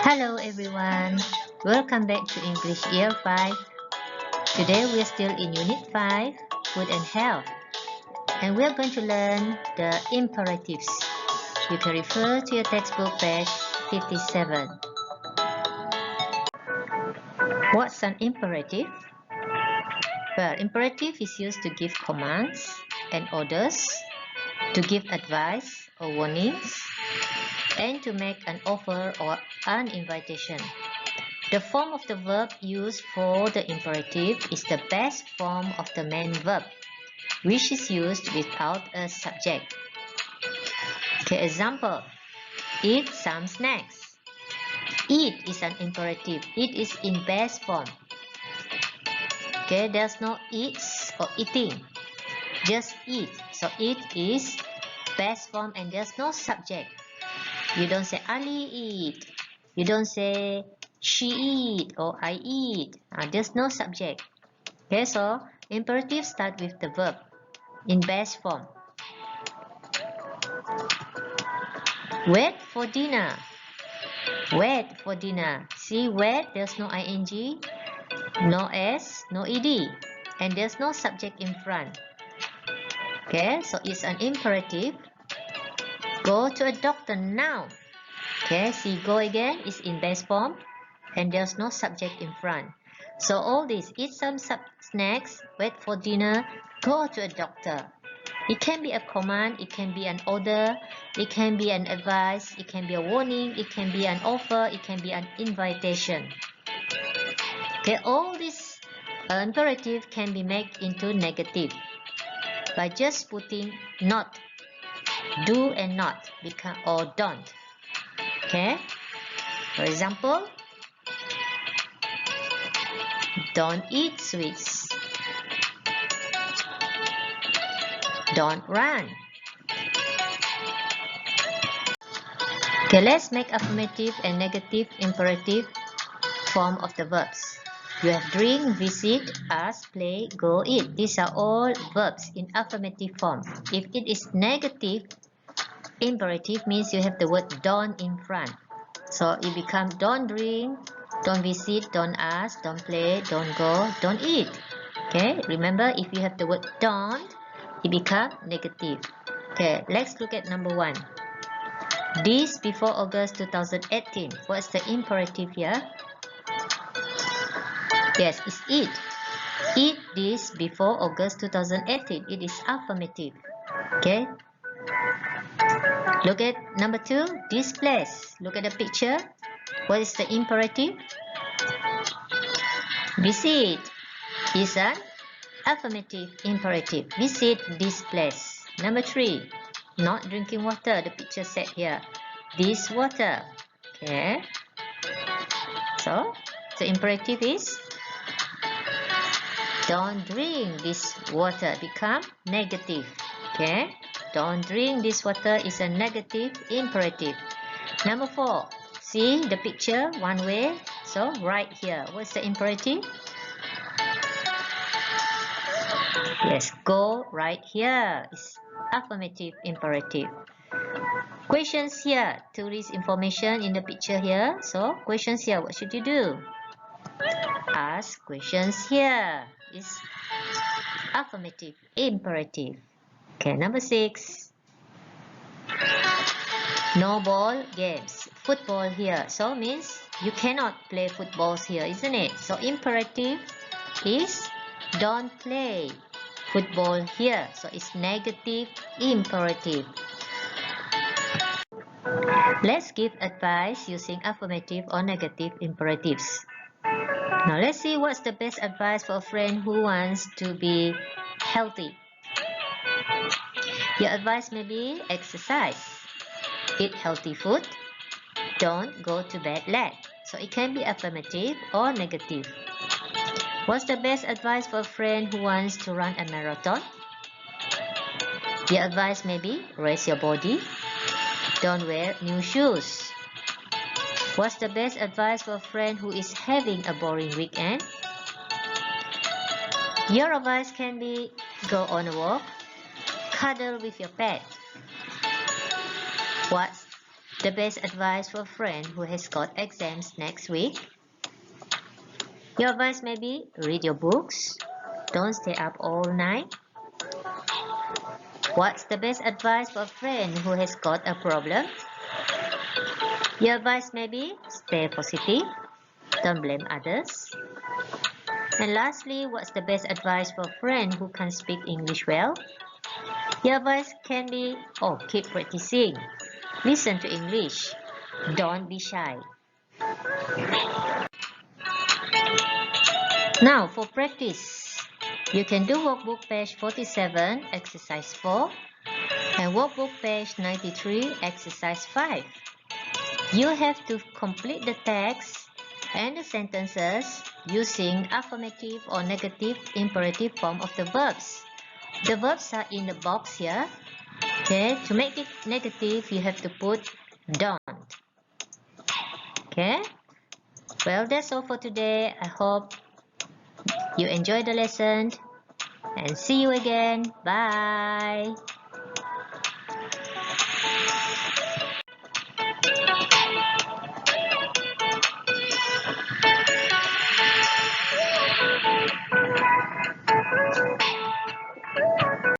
Hello everyone, welcome back to English Year 5. Today we are still in Unit 5, Food and Health, and we are going to learn the imperatives. You can refer to your textbook page 57. What's an imperative? Well, imperative is used to give commands and orders, to give advice or warnings, and to make an offer or an invitation. The form of the verb used for the imperative is the base form of the main verb, which is used without a subject. Okay, example, eat some snacks. Eat is an imperative. It is in base form. Okay, there's no eats or eating. Just eat. So eat is base form and there's no subject. You don't say Ali eat. You don't say she eat or I eat. There's no subject. Okay, so imperative start with the verb in base form. Wait for dinner. Wait for dinner. See, wait, there's no ing, no s, no ed, and there's no subject in front. Okay, so it's an imperative. Go to a doctor now. Okay, see, go again is in base form and there's no subject in front. So all this, eat some snacks, wait for dinner, go to a doctor. It can be a command, it can be an order, it can be an advice, it can be a warning, it can be an offer, it can be an invitation. Okay, all this imperative can be made into negative by just putting not, do and not, or don't. Okay, for example, don't eat sweets. Don't run. Okay, let's make affirmative and negative imperative form of the verbs. You have drink, visit, ask, play, go, eat. These are all verbs in affirmative form. If it is negative imperative means you have the word don't in front. So it becomes don't drink, don't visit, don't ask, don't play, don't go, don't eat. Okay, remember if you have the word don't, it becomes negative. Okay, let's look at number 1. This before August 2018. What's the imperative here? Yes, it's eat. Eat this before August 2018. It is affirmative. Okay. Look at number 2. This place. Look at the picture. What is the imperative? Visit is an affirmative imperative. Visit this place. Number 3. Not drinking water. The picture said here. This water. Okay. So, the imperative is don't drink this water. Become negative. Okay. Don't drink this water is a negative imperative. Number 4. See the picture one way. So, right here. What's the imperative? Yes, go right here. It's affirmative imperative. Questions here. To this information in the picture here. So, questions here. What should you do? Ask questions here. It's affirmative imperative. Okay, number 6. No ball games. Football here. So, means you cannot play footballs here, isn't it? So, imperative is don't play football here. So, it's negative imperative. Let's give advice using affirmative or negative imperatives. Now let's see what's the best advice for a friend who wants to be healthy. Your advice may be exercise, eat healthy food, don't go to bed late. So it can be affirmative or negative. What's the best advice for a friend who wants to run a marathon? Your advice may be raise your body, don't wear new shoes. What's the best advice for a friend who is having a boring weekend? Your advice can be go on a walk, cuddle with your pet. What's the best advice for a friend who has got exams next week? Your advice may be read your books, don't stay up all night. What's the best advice for a friend who has got a problem? Your advice may be stay positive, don't blame others. And lastly, what's the best advice for a friend who can't speak English well? Your advice can be, keep practicing. Listen to English. Don't be shy. Now for practice. You can do workbook page 47, exercise 4, and workbook page 93, exercise 5. You have to complete the text and the sentences using affirmative or negative imperative form of the verbs. The verbs are in the box here. Okay, to make it negative, you have to put don't. Okay, well, that's all for today. I hope you enjoyed the lesson and see you again. Bye.